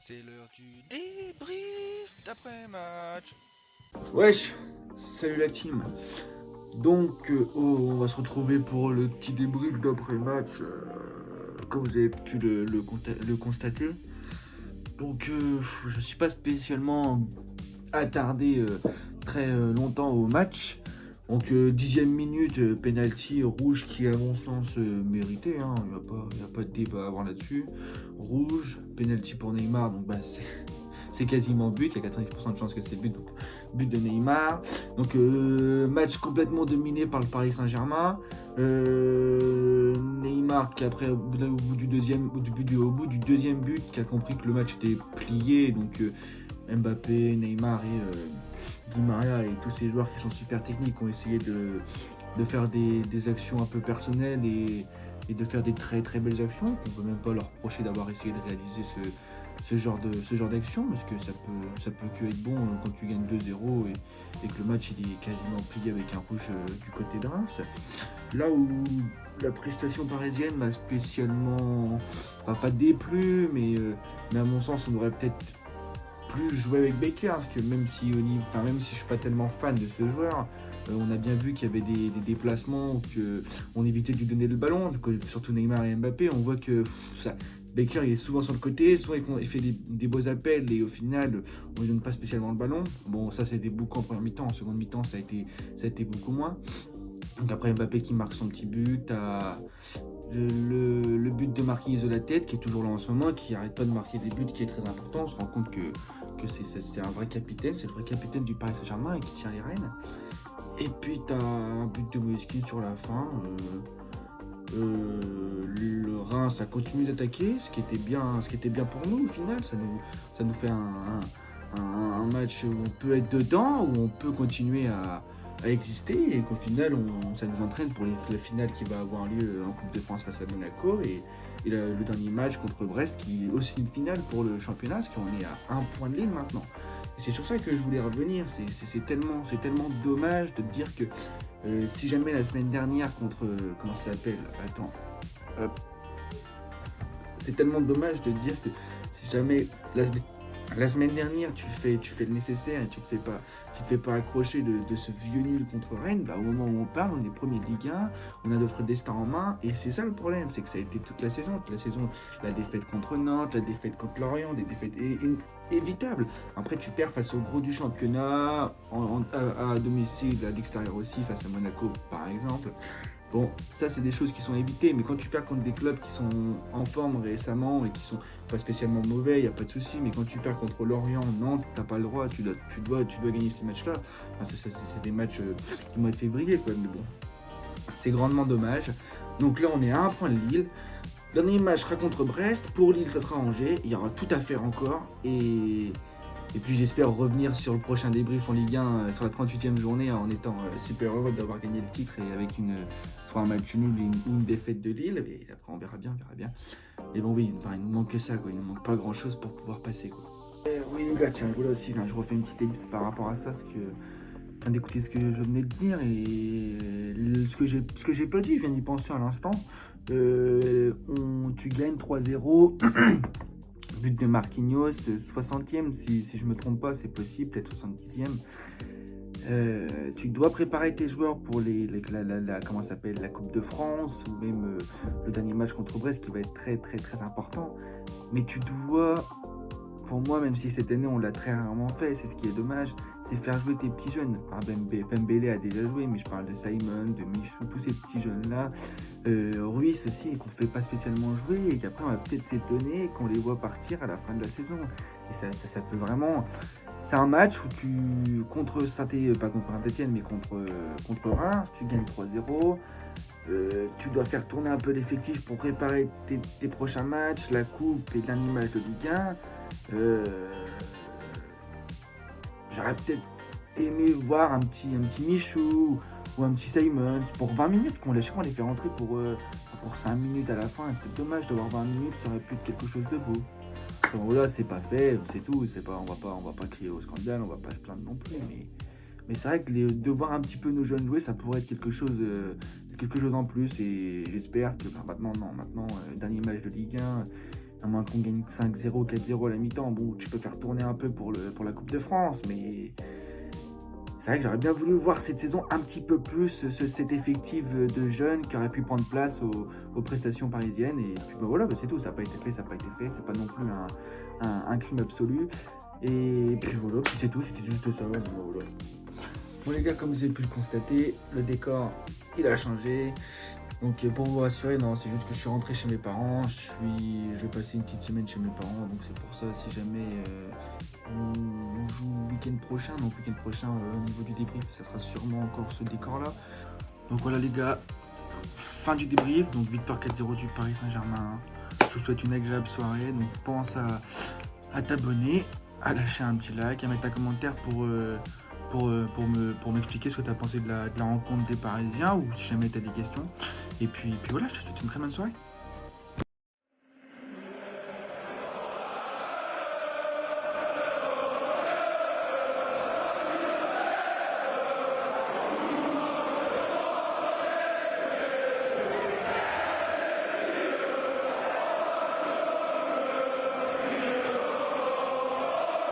C'est l'heure du débrief d'après-match. Wesh, salut la team. Donc, on va se retrouver pour le petit débrief d'après-match, comme vous avez pu le constater. Donc, je ne suis pas spécialement attardé très longtemps au match. Donc, 10e minute, penalty rouge qui, à mon sens, mérité. Hein. Il n'y a pas de débat à avoir là-dessus. Rouge, penalty pour Neymar. Donc, c'est quasiment but. Il y a 90% de chances que c'est but. Donc, but de Neymar. Donc, match complètement dominé par le Paris Saint-Germain. Neymar qui après au bout du deuxième but qui a compris que le match était plié. Donc, Mbappé, Neymar et Di Maria et tous ces joueurs qui sont super techniques ont essayé de faire des actions un peu personnelles et de faire des très très belles actions. On ne peut même pas leur reprocher d'avoir essayé de réaliser ce genre d'action, parce que ça peut que être bon quand tu gagnes 2-0 et que le match il est quasiment plié avec un rouge du côté de Reims. Là où la prestation parisienne m'a spécialement, pas déplu, mais à mon sens on aurait peut-être plus joué avec Baker, parce que même si je suis pas tellement fan de ce joueur, on a bien vu qu'il y avait des déplacements, qu'on évitait de lui donner le ballon, surtout Neymar et Mbappé. On voit que Baker il est souvent sur le côté, souvent il fait des beaux appels et au final on lui donne pas spécialement le ballon. Bon, ça c'était beaucoup en première mi-temps, en seconde mi-temps ça a été beaucoup moins. Donc après Mbappé qui marque son petit but, le but de Marquinhos de la tête qui est toujours là en ce moment, qui arrête pas de marquer des buts, qui est très important. On se rend compte que c'est un vrai capitaine, c'est le vrai capitaine du Paris Saint-Germain et qui tient les rênes. Et puis t'as un but de Moïskine sur la fin. Le Reims a continué d'attaquer, ce qui était bien pour nous au final. Ça nous fait un match où on peut être dedans, où on peut continuer à exister et qu'au final ça nous entraîne pour la finale qui va avoir lieu en Coupe de France face à Monaco et le dernier match contre Brest qui est aussi une finale pour le championnat parce qu'on est à un point de ligne maintenant. Et c'est sur ça que je voulais revenir, c'est tellement dommage de te dire que si jamais la semaine dernière contre, comment ça s'appelle, attends, hop. C'est tellement dommage de te dire que si jamais la semaine dernière, tu fais le nécessaire et tu te fais pas accrocher de ce vieux nul contre Rennes. Bah, au moment où on parle, on est premier de Ligue 1, on a notre destin en main. Et c'est ça le problème, c'est que ça a été toute la saison. La défaite contre Nantes, la défaite contre Lorient, des défaites évitables. Après, tu perds face au gros du championnat, à domicile, à l'extérieur aussi, face à Monaco par exemple. Bon, ça c'est des choses qui sont évitées, mais quand tu perds contre des clubs qui sont en forme récemment et qui sont pas spécialement mauvais, il n'y a pas de souci, mais quand tu perds contre Lorient, Nantes, t'as pas le droit, tu dois gagner ces matchs-là. Enfin, c'est des matchs du mois de février, quoi, mais bon, c'est grandement dommage. Donc là, on est à un point de Lille. Dernier match sera contre Brest, pour Lille ça sera Angers, il y aura tout à faire encore, et puis j'espère revenir sur le prochain débrief en Ligue 1 sur la 38e journée en étant super heureux d'avoir gagné le titre et avec soit un match nul ou une défaite de Lille. Et après on verra bien. Mais bon oui, il nous manque que ça, quoi. Il nous manque pas grand chose pour pouvoir passer, quoi. Oui les gars, tiens, voilà aussi, là, je refais une petite ellipse par rapport à ça, parce que je viens d'écouter ce que je venais de dire et ce que j'ai pas dit, je viens d'y penser à l'instant. Tu gagnes 3-0. But de Marquinhos, 60e, si je me trompe pas, c'est possible, peut-être 70e. Tu dois préparer tes joueurs pour comment ça s'appelle, la Coupe de France ou même le dernier match contre Brest qui va être très très très important. Mais tu dois, pour moi, même si cette année on l'a très rarement fait, c'est ce qui est dommage, c'est faire jouer tes petits jeunes. Pembele a déjà joué, mais je parle de Simon, de Michou, tous ces petits jeunes-là. Ruiz aussi, qu'on ne fait pas spécialement jouer et qu'après on va peut-être s'étonner qu'on les voit partir à la fin de la saison. Et ça peut vraiment... C'est un match où contre pas contre Saint-Etienne, mais contre Reims, tu gagnes 3-0. Tu dois faire tourner un peu l'effectif pour préparer tes prochains matchs, la coupe et le dernier match de Ligue 1. J'aurais peut-être aimé voir un petit Michou ou un petit Simon pour 20 minutes, qu'on les fait rentrer pour 5 minutes à la fin. C'est peut-être dommage d'avoir 20 minutes, ça aurait pu être quelque chose de beau. Bon, là, c'est pas fait, c'est tout. On va pas crier au scandale, on va pas se plaindre non plus. Mais c'est vrai que de voir un petit peu nos jeunes jouer, ça pourrait être quelque chose en plus. Et j'espère que maintenant, dernier match de Ligue 1. À moins qu'on gagne 5-0, 4-0 à la mi-temps, bon, tu peux faire tourner un peu pour la Coupe de France, mais c'est vrai que j'aurais bien voulu voir cette saison un petit peu plus cet effectif de jeunes qui aurait pu prendre place aux prestations parisiennes. Et puis bah voilà, bah c'est tout, ça n'a pas été fait, c'est pas non plus un crime absolu. Et puis voilà, puis c'est tout, c'était juste ça. Bon, voilà. Bon les gars, comme vous avez pu le constater, le décor il a changé. Donc pour vous rassurer, non, c'est juste que je suis rentré chez mes parents, je vais passer une petite semaine chez mes parents, donc c'est pour ça si jamais on joue le week-end prochain, donc week-end prochain au niveau du débrief, ça sera sûrement encore ce décor là. Donc voilà les gars, fin du débrief, donc victoire 4-0 du Paris Saint-Germain. Je vous souhaite une agréable soirée, donc pense à t'abonner, à lâcher un petit like, à mettre un commentaire pour m'expliquer ce que tu as pensé de la rencontre des Parisiens ou si jamais tu as des questions. Et puis voilà, je te souhaite une très bonne soirée.